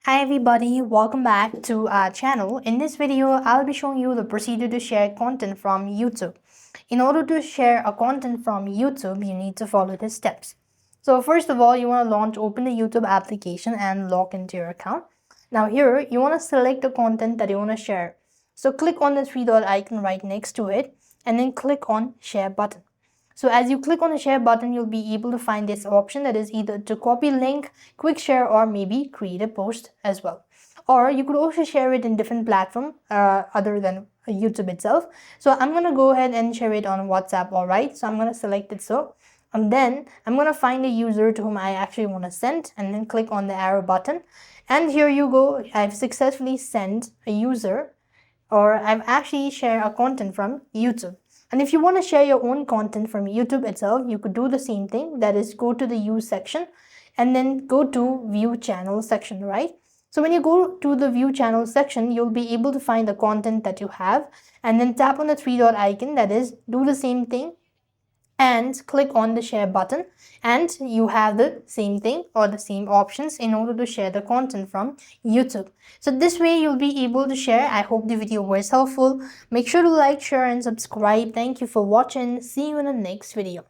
Hi everybody, welcome back to our channel. In this video, I'll be showing you the procedure to share content from YouTube. In order to share a content from YouTube, you need to follow the steps. So first of all, you want to open the YouTube application and log into your account. Now here, you want to select the content that you want to share. So click on the three dot icon right next to it and then click on share button. So as you click on the share button, you'll be able to find this option that is either to copy link, quick share, or maybe create a post as well. Or you could also share it in different platform other than YouTube itself. So I'm going to go ahead and share it on WhatsApp. All right. So I'm going to select it. And then I'm going to find a user to whom I actually want to send and then click on the arrow button. And here you go. I've successfully sent a user, or I've actually shared a content from YouTube. And if you want to share your own content from YouTube itself, you could do the same thing. That is, go to the use section and then go to view channel section, right? So when you go to the view channel section, you'll be able to find the content that you have and then tap on the three dot icon, that is, do the same thing and click on the share button, and you have the same thing or the same options in order to share the content from YouTube. So this way you'll be able to share. I hope the video was helpful. Make sure to like, share and subscribe. Thank you for watching. See you in the next video.